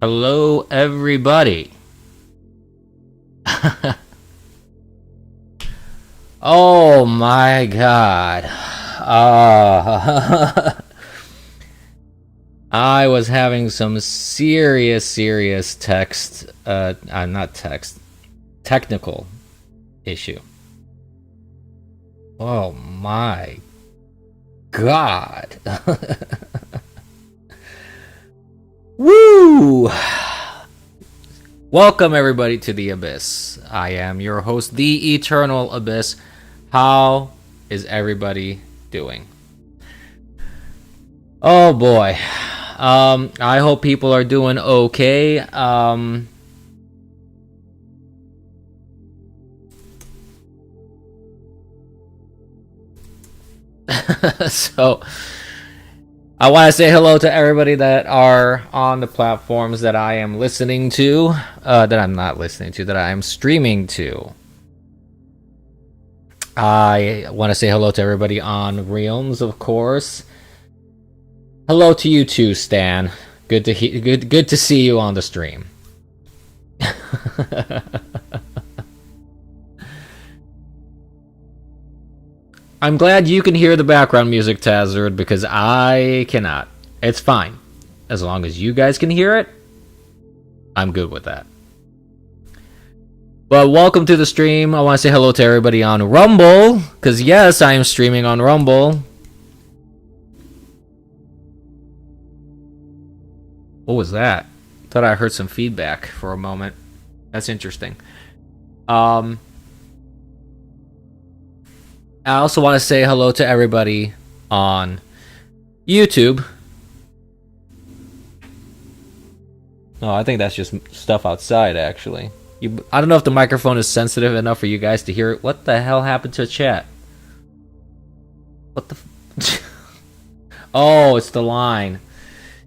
Hello, everybody. Oh my god. I was having some serious technical issue. Oh my god. Woo! Welcome everybody to the Abyss. I am your host, the Eternal Abyss. How is everybody doing? Oh boy. I hope people are doing okay. So I want to say hello to everybody that are on the platforms that I am listening to, that I'm not listening to, that I am streaming to. I want to say hello to everybody on Realms, of course. Hello to you too, Stan. Good to see you on the stream. I'm glad you can hear the background music, Tazard, because I cannot. It's fine. As long as you guys can hear it, I'm good with that. But welcome to the stream. I want to say hello to everybody on Rumble, because yes, I am streaming on Rumble. What was that? Thought I heard some feedback for a moment. That's interesting. I also want to say hello to everybody on YouTube. Oh, I think that's just stuff outside, actually. I don't know if the microphone is sensitive enough for you guys to hear it. What the hell happened to chat? What the... Oh, it's the line.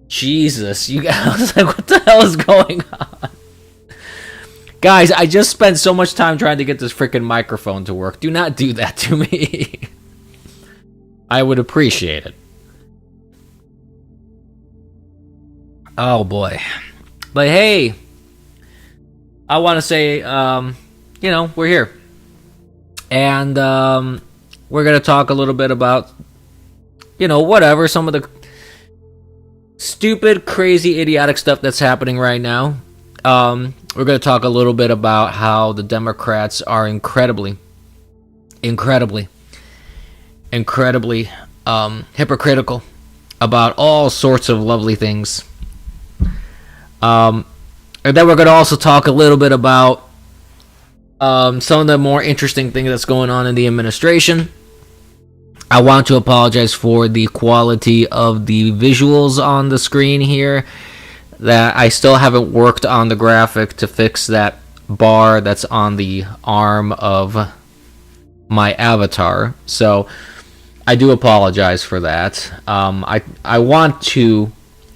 Jesus, you guys... I was like, what the hell is going on? Guys, I just spent so much time trying to get this freaking microphone to work. Do not do that to me. I would appreciate it. Oh boy. But hey, I want to say, we're here. And we're going to talk a little bit about, whatever, some of the stupid, crazy, idiotic stuff that's happening right now. We're going to talk a little bit about how the Democrats are incredibly hypocritical about all sorts of lovely things. And then we're going to also talk a little bit about some of the more interesting things that's going on in the administration. I want to apologize for the quality of the visuals on the screen here. That I still haven't worked on the graphic to fix that bar that's on the arm of my avatar. So I do apologize for that. I want to,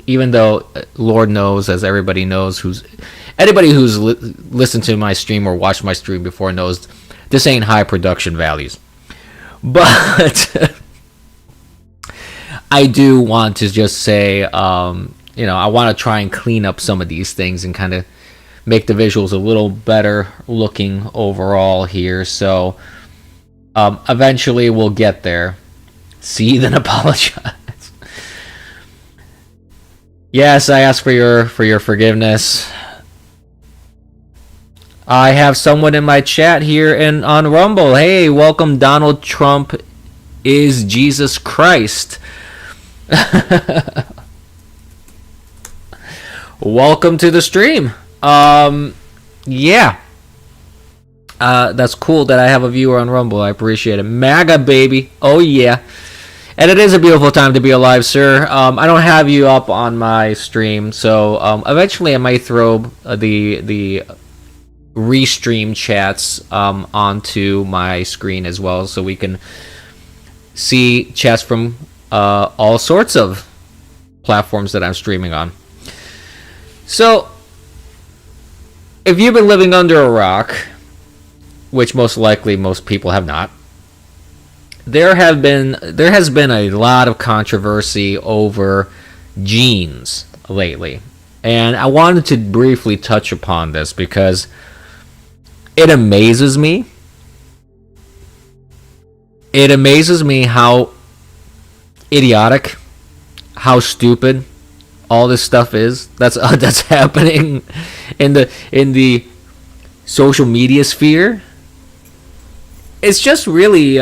even though Lord knows, as everybody knows, anybody who's listened to my stream or watched my stream before knows this ain't high production values. But I do want to just say, I want to try and clean up some of these things and kind of make the visuals a little better looking overall here. So eventually we'll get there. See, then apologize. Yes, I ask for your forgiveness. I have someone in my chat here on Rumble. Hey, welcome. Donald Trump is Jesus Christ. Welcome to the stream. Yeah. That's cool that I have a viewer on Rumble. I appreciate it. MAGA, baby. Oh, yeah. And it is a beautiful time to be alive, sir. I don't have you up on my stream, so eventually I might throw the restream chats onto my screen as well, so we can see chats from all sorts of platforms that I'm streaming on. So, if you've been living under a rock, which most likely most people have not, there has been a lot of controversy over genes lately. And I wanted to briefly touch upon this because it amazes me. It amazes me how idiotic, how stupid all this stuff is that's happening in the social media sphere. It's just really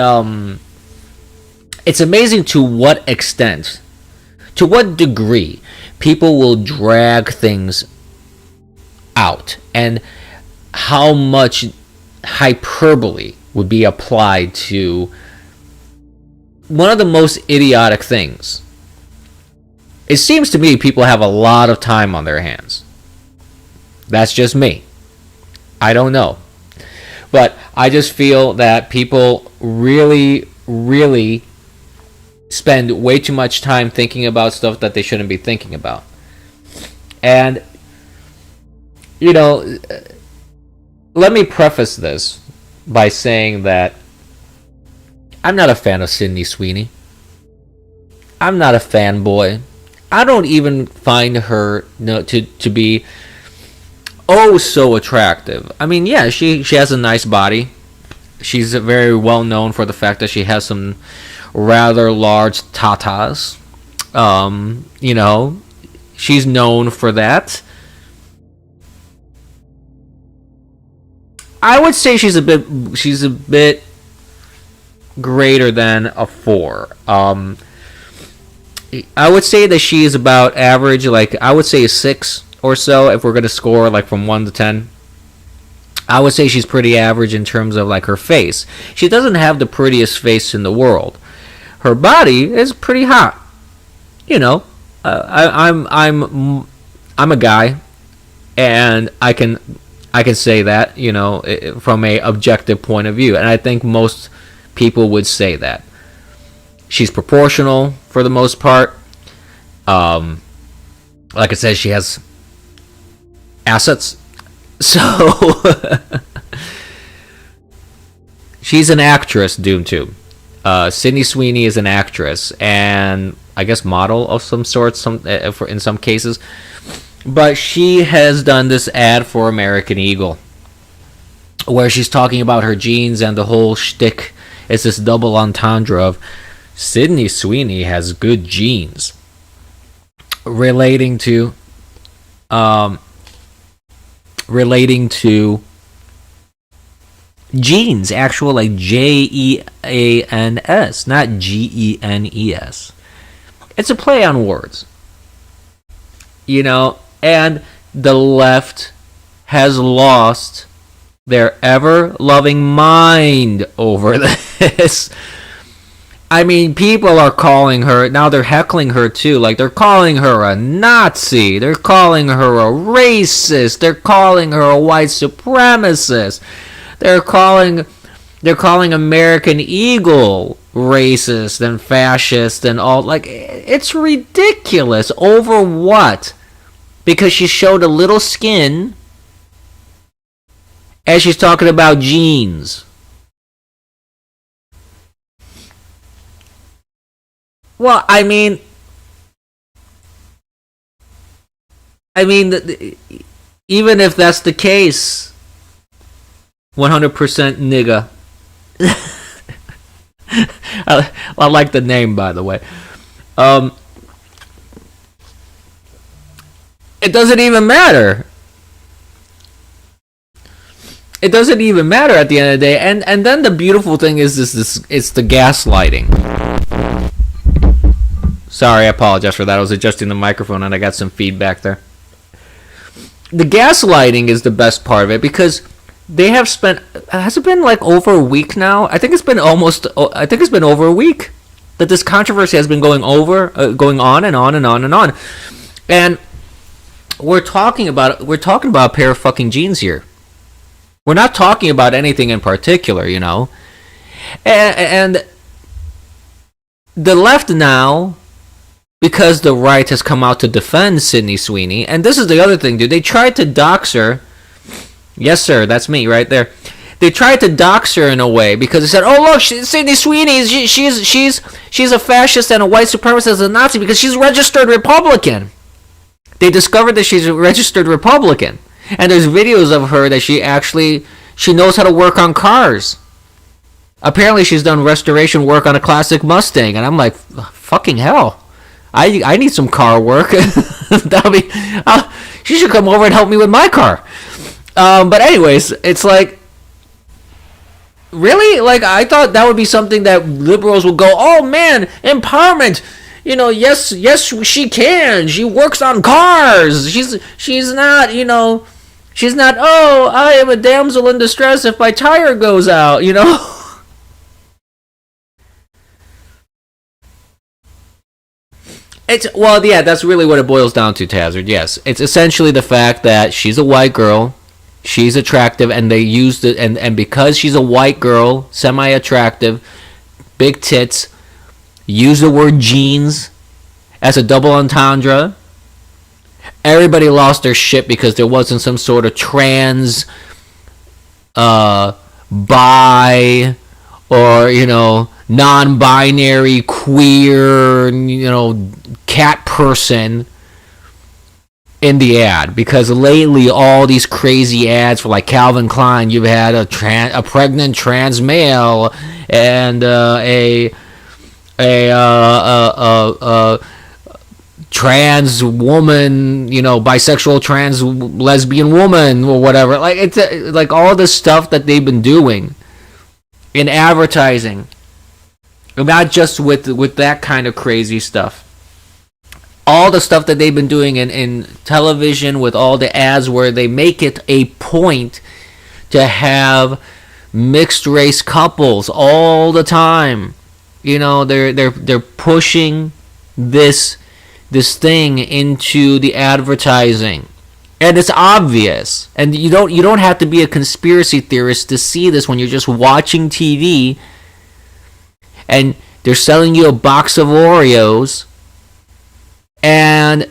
it's amazing to what extent, to what degree people will drag things out, and how much hyperbole would be applied to one of the most idiotic things. It seems to me people have a lot of time on their hands. That's just me. I don't know. But I just feel that people really, really spend way too much time thinking about stuff that they shouldn't be thinking about. And, you know, let me preface this by saying that I'm not a fan of Sydney Sweeney. I'm not a fanboy. I don't even find her to be so attractive. I mean, yeah, she has a nice body. She's very well known for the fact that she has some rather large tatas. You know, she's known for that. I would say she's a bit greater than a 4. I would say that she is about average, like I would say a 6 or so if we're going to score like from 1 to 10. I would say she's pretty average in terms of like her face. She doesn't have the prettiest face in the world. Her body is pretty hot. You know, I'm a guy, and I can say that, you know, from a objective point of view, and I think most people would say that. She's proportional for the most part. Like I said, she has assets. So she's an actress, Doom2. Sydney Sweeney is an actress and I guess model of some sort, in some cases. But she has done this ad for American Eagle where she's talking about her jeans, and the whole shtick is this double entendre of Sydney Sweeney has good genes, relating to genes, actual like Jeans, not Genes. It's a play on words, you know, and the left has lost their ever-loving mind over this. I mean, people are calling her, now they're heckling her too, like they're calling her a Nazi, they're calling her a racist, they're calling her a white supremacist, they're calling American Eagle racist and fascist and all. Like, it's ridiculous. Over what? Because she showed a little skin as she's talking about jeans. Well, I mean, even if that's the case, 100% nigga. I like the name, by the way. It doesn't even matter. It doesn't even matter at the end of the day. And then the beautiful thing is this it's the gaslighting. Sorry, I apologize for that. I was adjusting the microphone and I got some feedback there. The gaslighting is the best part of it, because they have spent, has it been like over a week now? I think it's been over a week that this controversy has been going on and on and on and on. And we're talking about a pair of fucking jeans here. We're not talking about anything in particular, you know. And the left now, because the right has come out to defend Sydney Sweeney, and this is the other thing, dude. They tried to dox her. Yes, sir, that's me right there. They tried to dox her in a way because they said, "Oh, look, Sydney Sweeney, she's a fascist and a white supremacist and a Nazi because she's registered Republican." They discovered that she's a registered Republican, and there's videos of her that she knows how to work on cars. Apparently, she's done restoration work on a classic Mustang, and I'm like, fucking hell. I need some car work. That'll be. She should come over and help me with my car. But anyways, it's like, really? Like, I thought that would be something that liberals would go, oh man, empowerment. You know, yes, she can. She works on cars. She's not, she's not, oh, I am a damsel in distress if my tire goes out, That's really what it boils down to, Tazard. Yes, it's essentially the fact that she's a white girl, she's attractive, and they used it, and because she's a white girl, semi-attractive, big tits, use the word jeans as a double entendre. Everybody lost their shit because there wasn't some sort of trans, bi, or non-binary, queer, cat person in the ad, because lately all these crazy ads for like Calvin Klein, you've had a pregnant trans male and a trans woman, bisexual trans lesbian woman or whatever. Like it's like all the stuff that they've been doing in advertising. Not just with that kind of crazy stuff. All the stuff that they've been doing in television with all the ads where they make it a point to have mixed race couples all the time. They're pushing this thing into the advertising. And it's obvious. And you don't have to be a conspiracy theorist to see this when you're just watching TV. And they're selling you a box of Oreos, and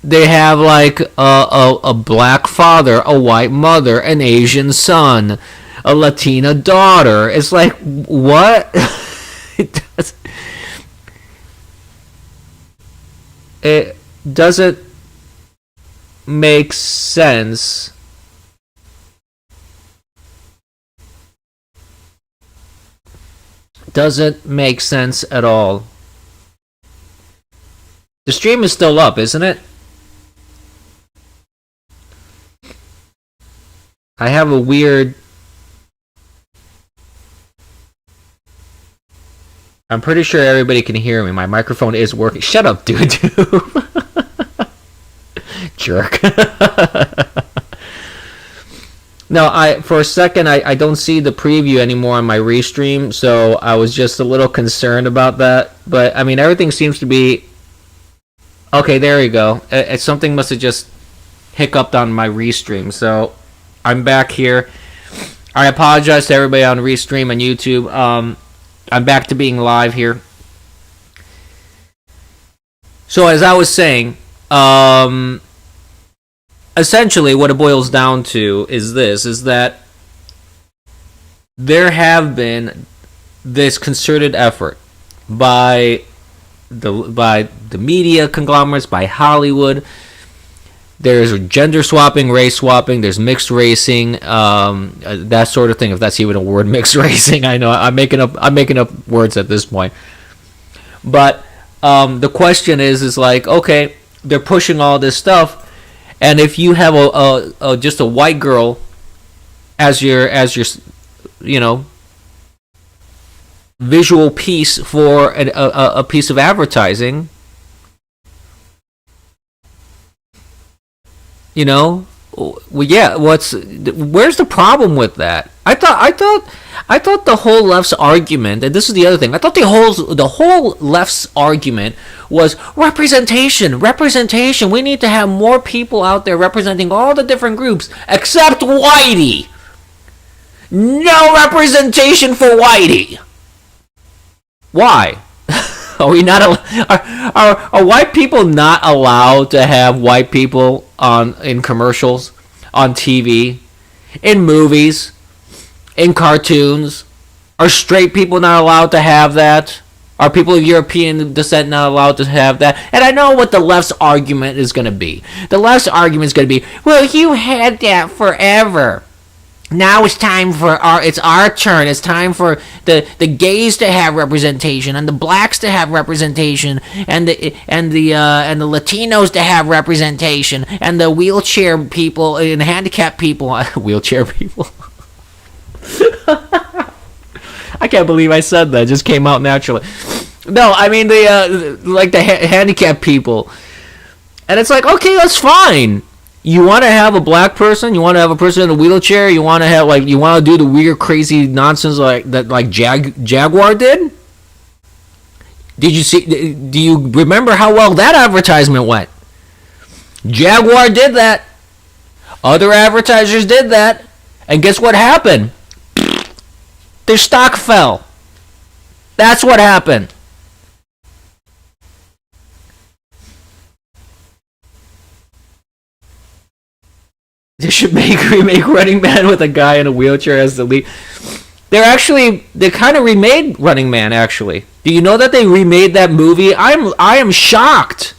they have like a black father, a white mother, an Asian son, a Latina daughter. It's like, what? It doesn't make sense. Doesn't make sense at all. The stream is still up, isn't it? I have a weird... I'm pretty sure everybody can hear me. My microphone is working. Shut up, dude. Jerk. No, for a second I don't see the preview anymore on my restream, so I was just a little concerned about that. But I mean, everything seems to be okay. There you go. Something must have just hiccuped on my restream, so I'm back here. I apologize to everybody on restream on YouTube. I'm back to being live here. So as I was saying, essentially what it boils down to is that there have been this concerted effort by the media conglomerates, by Hollywood. There's gender swapping, race swapping, there's mixed racing, that sort of thing, if that's even a word, mixed racing. I know I'm making up words at this point. But the question is like, okay, they're pushing all this stuff. And if you have just a white girl as your visual piece for a piece of advertising, where's the problem with that? I thought the whole left's argument, and this is the other thing, I thought the whole left's argument was representation. We need to have more people out there representing all the different groups, except Whitey. No representation for Whitey. Why? Are we not? Are white people not allowed to have white people in commercials, on TV, in movies, in cartoons? Are straight people not allowed to have that? Are people of European descent not allowed to have that? And I know what the left's argument is going to be. The left's argument is going to be, well, you had that forever. Now it's time for it's our turn. It's time for the gays to have representation and the blacks to have representation and the Latinos to have representation and the wheelchair people and handicapped people, wheelchair people. I can't believe I said that. It just came out naturally. No, I mean the handicapped people. And it's like, okay, that's fine. You want to have a black person? You want to have a person in a wheelchair? You want to have you want to do the weird, crazy nonsense like Jaguar did? Did you see? Do you remember how well that advertisement went? Jaguar did that. Other advertisers did that, and guess what happened? Their stock fell. That's what happened. They should remake Running Man with a guy in a wheelchair as the lead. They kind of remade Running Man, actually. Do you know that they remade that movie? I am shocked.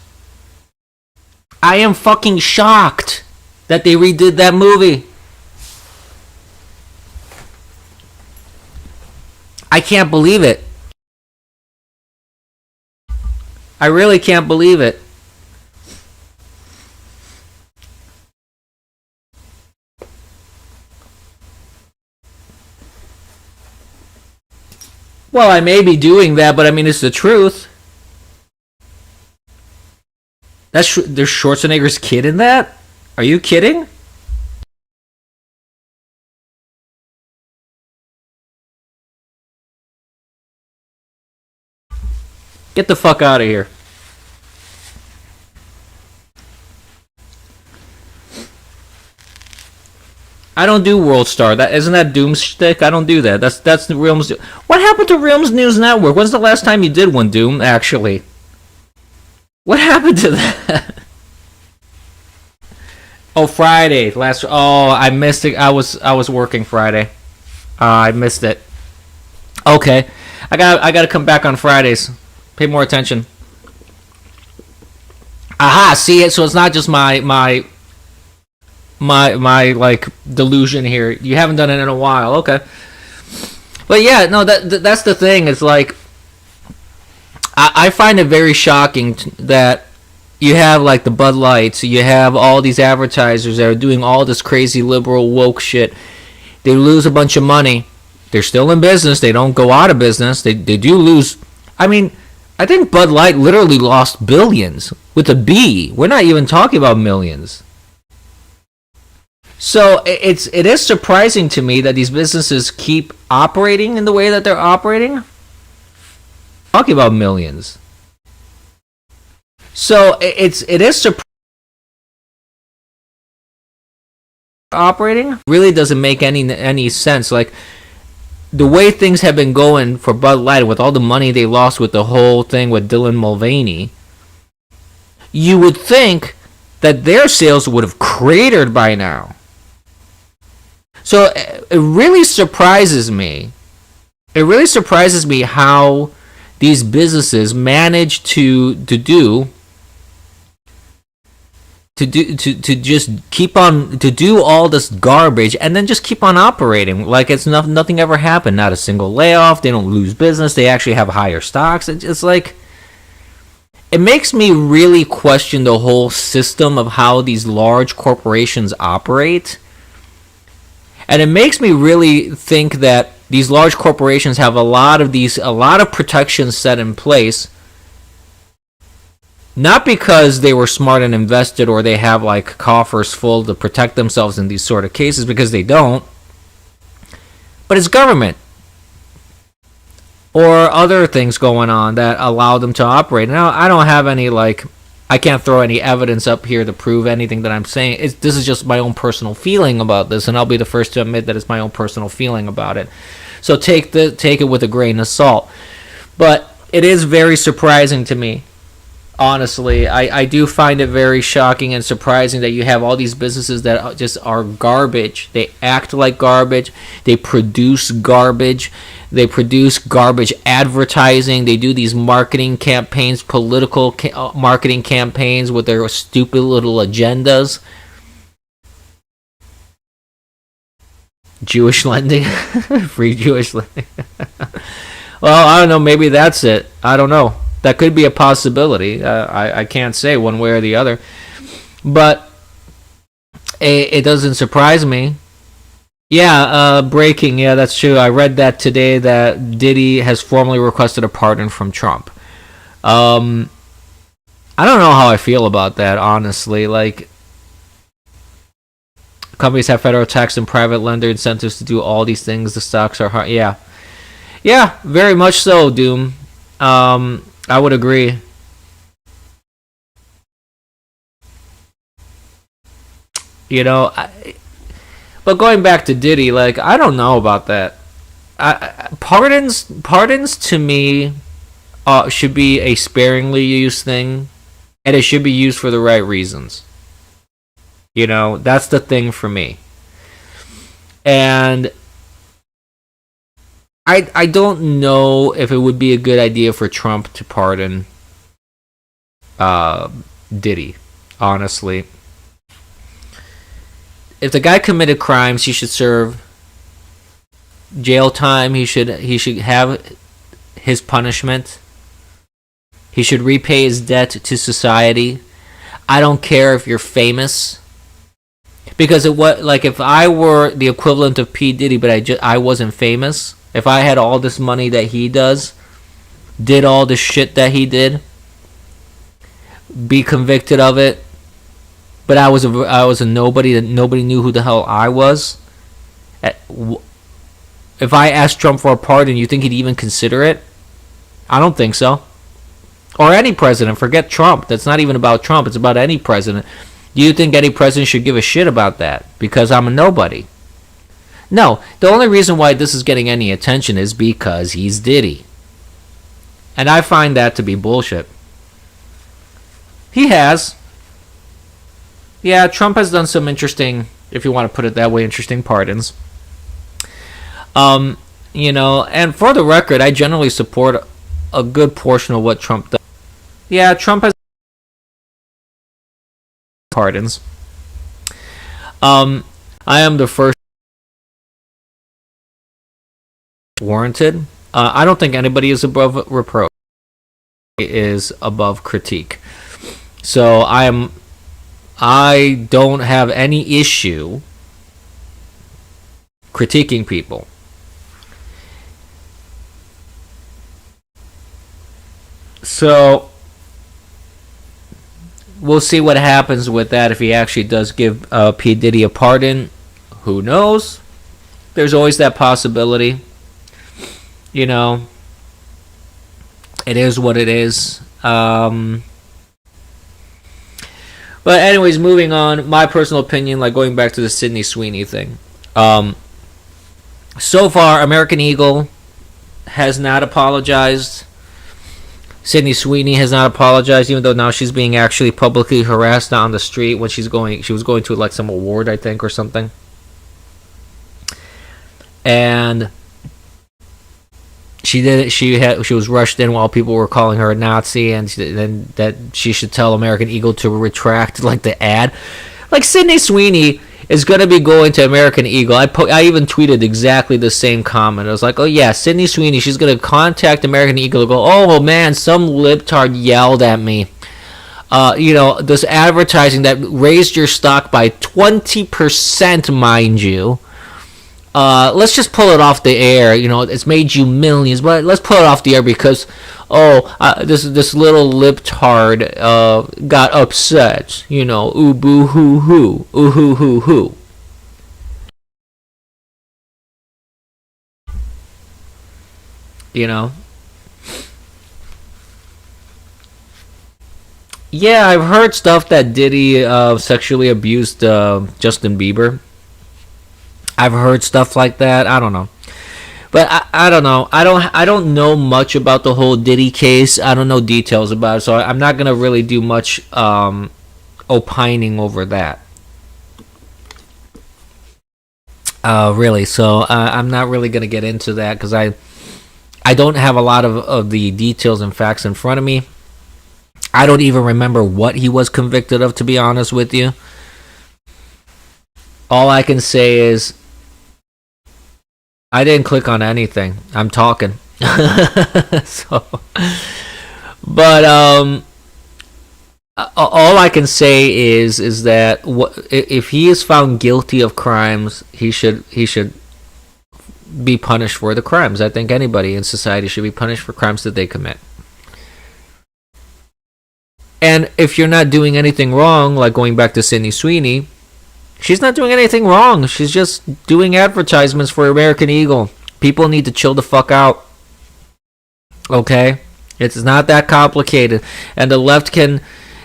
I am fucking shocked that they redid that movie. I can't believe it. I really can't believe it. Well, I may be doing that, but I mean, it's the truth. There's Schwarzenegger's kid in that? Are you kidding? Get the fuck out of here. I don't do World Star. Isn't that Doom's shtick? I don't do that. That's the Realms. What happened to Realms News Network? When's the last time you did one, Doom? Actually, what happened to that? Oh, Friday. I missed it. I was working Friday. I missed it. Okay, I got to come back on Fridays. Pay more attention. Aha! See it. So it's not just my like delusion here. You haven't done it in a while. Okay. But yeah, no, that's the thing. It's like I find it very shocking that you have like the Bud Lights, you have all these advertisers that are doing all this crazy liberal woke shit. They lose a bunch of money. They're still in business. They don't go out of business. They do lose. I mean, I think Bud Light literally lost billions with a B. We're not even talking about millions. So it is surprising to me that these businesses keep operating in the way that they're operating. Talking about millions. So it is surprising. Operating really doesn't make any sense. Like the way things have been going for Bud Light with all the money they lost with the whole thing with Dylan Mulvaney, you would think that their sales would have cratered by now. So it really surprises me. It really surprises me how these businesses manage to do all this garbage and then just keep on operating like it's nothing ever happened. Not a single layoff. They don't lose business. They actually have higher stocks. It's like it makes me really question the whole system of how these large corporations operate. And it makes me really think that these large corporations have a lot of protections set in place, not because they were smart and invested or they have like coffers full to protect themselves in these sort of cases, because they don't, but it's government or other things going on that allow them to operate. Now, I don't have any I can't throw any evidence up here to prove anything that I'm saying. This is just my own personal feeling about this, and I'll be the first to admit that it's my own personal feeling about it. So take it with a grain of salt. But it is very surprising to me Honestly, I do find it very shocking and surprising that you have all these businesses that just are garbage. They act like garbage. They produce garbage. They produce garbage advertising. They do these marketing campaigns, political marketing campaigns with their stupid little agendas. Jewish lending, free Jewish lending. Well, I don't know. Maybe that's it. I don't know. That could be a possibility. I can't say one way or the other. But it doesn't surprise me. Yeah, breaking. Yeah, that's true. I read that today that Diddy has formally requested a pardon from Trump. I don't know how I feel about that, honestly. Like, companies have federal tax and private lender incentives to do all these things. The stocks are hard. Yeah. Yeah, very much so, Doom. I would agree. You know, but going back to Diddy, like, I don't know about that. Pardons to me should be a sparingly used thing, and it should be used for the right reasons. You know, that's the thing for me. And I don't know if it would be a good idea for Trump to pardon Diddy, honestly. If the guy committed crimes, he should serve jail time. He should have his punishment. He should repay his debt to society. I don't care if you're famous. Because if I were the equivalent of P. Diddy, but I wasn't famous, if I had all this money that he does, did all the shit that he did, be convicted of it, but I was a nobody that nobody knew who the hell I was. If I asked Trump for a pardon, you think he'd even consider it? I don't think so. Or any president. Forget Trump. That's not even about Trump. It's about any president. Do you think any president should give a shit about that? Because I'm a nobody. No. The only reason why this is getting any attention is because he's Diddy. And I find that to be bullshit. He has. Yeah, Trump has done some interesting, if you want to put it that way, interesting pardons. You know, and for the record, I generally support a good portion of what Trump does. Yeah, Trump has pardons. I am the first warranted. I don't think anybody is above reproach. Is above critique. So I don't have any issue critiquing people. So we'll see what happens with that if he actually does give P. Diddy a pardon. Who knows? There's always that possibility. You know, it is what it is. But anyways, moving on. My personal opinion, like going back to the Sydney Sweeney thing. So far, American Eagle has not apologized. Sydney Sweeney has not apologized, even though now she's being actually publicly harassed on the street when she was going to like some award, I think, or something. And she did it. She was rushed in while people were calling her a Nazi, and then that she should tell American Eagle to retract like the ad. Like Sydney Sweeney is going to be going to American Eagle. I even tweeted exactly the same comment. I was like, oh yeah, Sydney Sweeney, she's going to contact American Eagle and go, oh man, some libtard yelled at me. You know, this advertising that raised your stock by 20%, mind you. Let's just pull it off the air. You know, it's made you millions, but let's pull it off the air because, this little libtard got upset. You know, ooh boo hoo hoo, ooh hoo hoo hoo. You know. Yeah, I've heard stuff that Diddy sexually abused Justin Bieber. I've heard stuff like that. I don't know. But I don't know. I don't know much about the whole Diddy case. I don't know details about it, so I'm not gonna really do much opining over that. Really. So I'm not really gonna get into that because I don't have a lot of the details and facts in front of me. I don't even remember what he was convicted of, to be honest with you. All I can say is I didn't click on anything. I'm talking. So, but all I can say is that if he is found guilty of crimes, he should be punished for the crimes. I think anybody in society should be punished for crimes that they commit. And if you're not doing anything wrong, like going back to Sydney Sweeney, she's not doing anything wrong. She's just doing advertisements for American Eagle. People need to chill the fuck out. Okay? It's not that complicated. And the left can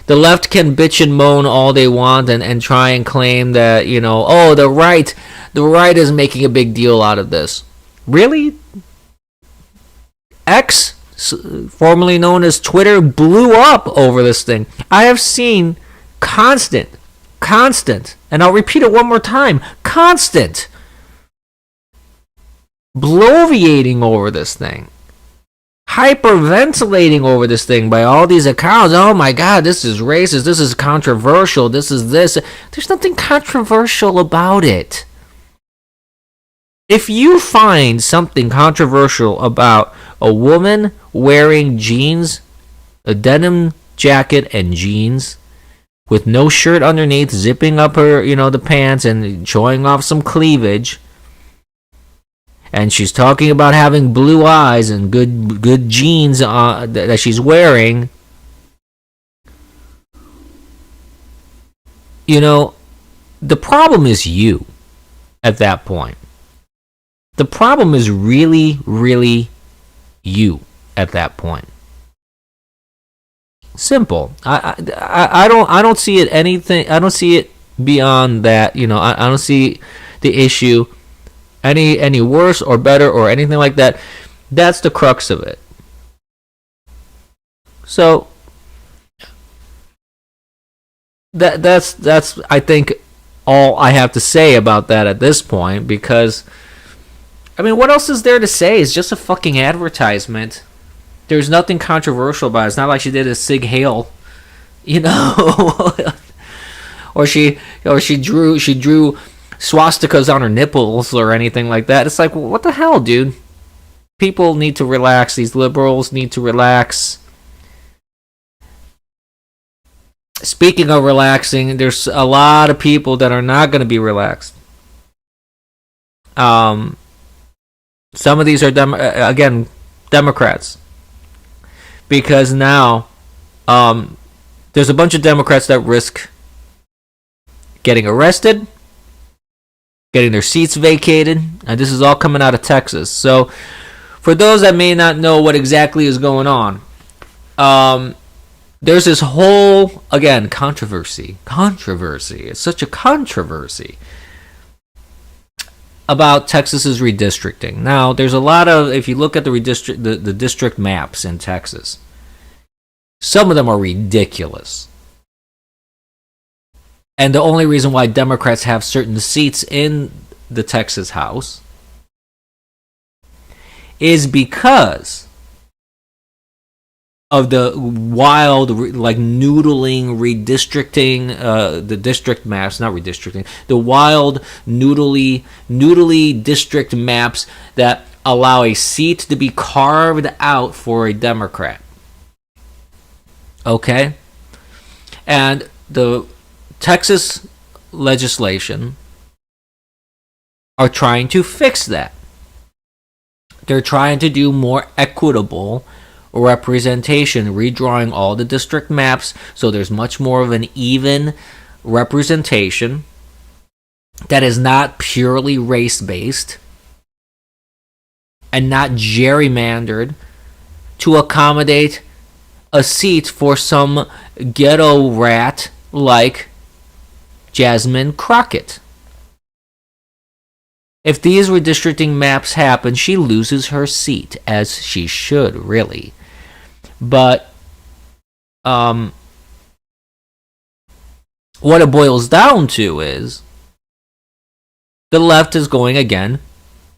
bitch and moan all they want and try and claim that, oh, the right is making a big deal out of this. Really? X, formerly known as Twitter, blew up over this thing. I have seen constant, and I'll repeat it one more time, constant bloviating over this thing. Hyperventilating over this thing by all these accounts. Oh my god, this is racist, this is controversial, this is this. There's nothing controversial about it. If you find something controversial about a woman wearing jeans, a denim jacket and jeans, with no shirt underneath, zipping up her, the pants and showing off some cleavage, and she's talking about having blue eyes and good jeans that she's wearing, the problem is you at that point. The problem is really, really you at that point. Simple. I don't see it anything. I don't see it beyond that. I don't see the issue any worse or better or anything like that. That's the crux of it. So that's I think all I have to say about that at this point, because what else is there to say? It's just a fucking advertisement. There's nothing controversial about it. It's not like she did a Sig Heil, or she drew swastikas on her nipples or anything like that. It's like, what the hell, dude? People need to relax. These liberals need to relax. Speaking of relaxing, there's a lot of people that are not going to be relaxed. Some of these are Democrats, because now there's a bunch of Democrats that risk getting arrested, getting their seats vacated, and this is all coming out of Texas. So for those that may not know what exactly is going on, there's this whole, again, controversy. It's such a controversy about Texas's redistricting. Now, there's a lot of, if you look at the district maps in Texas, some of them are ridiculous. And the only reason why Democrats have certain seats in the Texas House is because of the wild, noodling redistricting, the district maps, not redistricting, the wild, noodly district maps that allow a seat to be carved out for a Democrat. Okay? And the Texas legislation are trying to fix that. They're trying to do more equitable representation, redrawing all the district maps so there's much more of an even representation that is not purely race-based and not gerrymandered to accommodate a seat for some ghetto rat like Jasmine Crockett. If these redistricting maps happen, she loses her seat, as she should, really. But what it boils down to is the left is going again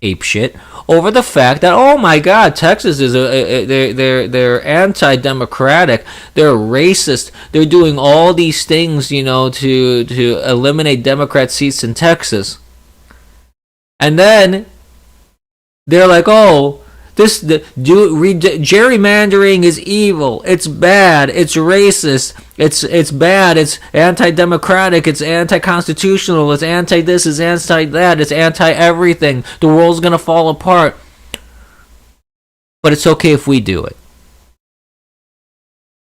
apeshit over the fact that, oh my God, Texas is they're anti-democratic, they're racist, they're doing all these things, to eliminate Democrat seats in Texas, and then they're like, oh, gerrymandering is evil, it's bad, it's racist, it's bad, it's anti-democratic, it's anti-constitutional, it's anti-this, it's anti-that, it's anti-everything, the world's gonna fall apart. But it's okay if we do it.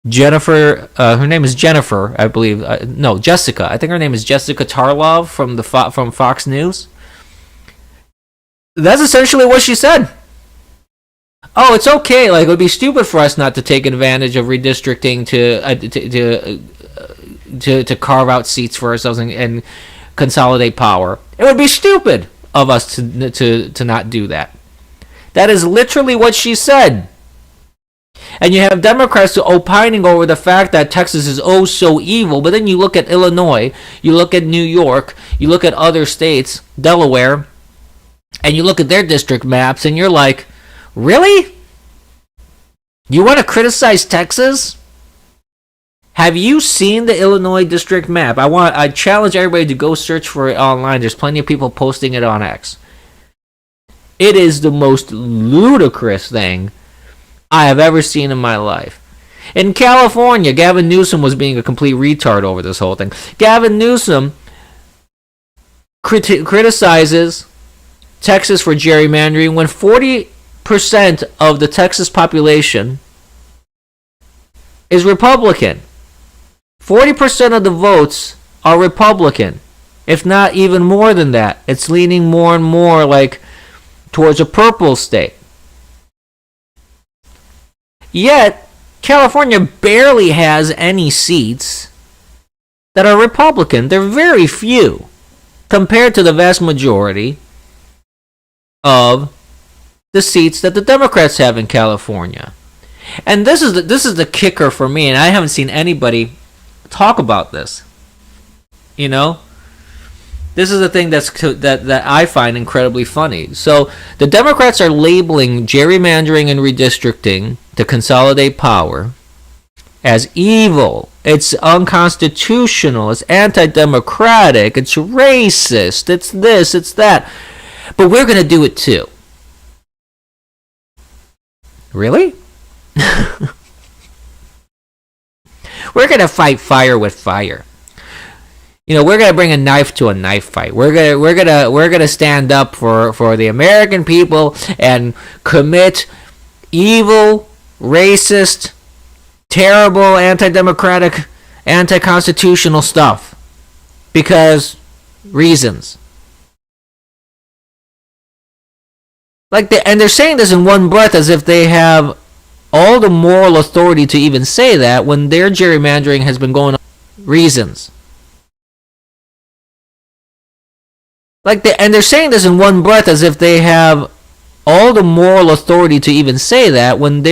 Jennifer, her name is Jennifer, I believe. No, Jessica. I think her name is Jessica Tarlov from Fox News. That's essentially what she said. Oh, it's okay. Like, it would be stupid for us not to take advantage of redistricting to carve out seats for ourselves and consolidate power. It would be stupid of us to not do that. That is literally what she said. And you have Democrats opining over the fact that Texas is oh so evil, but then you look at Illinois, you look at New York, you look at other states, Delaware, and you look at their district maps, and you're like, really? You want to criticize Texas? Have you seen the Illinois district map? I challenge everybody to go search for it online. There's plenty of people posting it on X. It is the most ludicrous thing I have ever seen in my life. In California, Gavin Newsom was being a complete retard over this whole thing. Gavin Newsom criticizes Texas for gerrymandering when 40% of the Texas population is Republican. 40% of the votes are Republican, if not even more than that. It's leaning more and more like towards a purple state. Yet, California barely has any seats that are Republican. They're very few compared to the vast majority of the seats that the Democrats have in California. And this is the kicker for me, and I haven't seen anybody talk about this. This is the thing that I find incredibly funny. So the Democrats are labeling gerrymandering and redistricting to consolidate power as evil. It's unconstitutional. It's anti-democratic. It's racist. It's this. It's that. But we're going to do it too. Really? We're going to fight fire with fire. We're gonna bring a knife to a knife fight. We're gonna stand up for the American people and commit evil, racist, terrible, anti-democratic, anti-constitutional stuff because reasons. And they're saying this in one breath as if they have all the moral authority to even say that when their gerrymandering has been going on. Reasons. And they're saying this in one breath as if they have all the moral authority to even say that when they're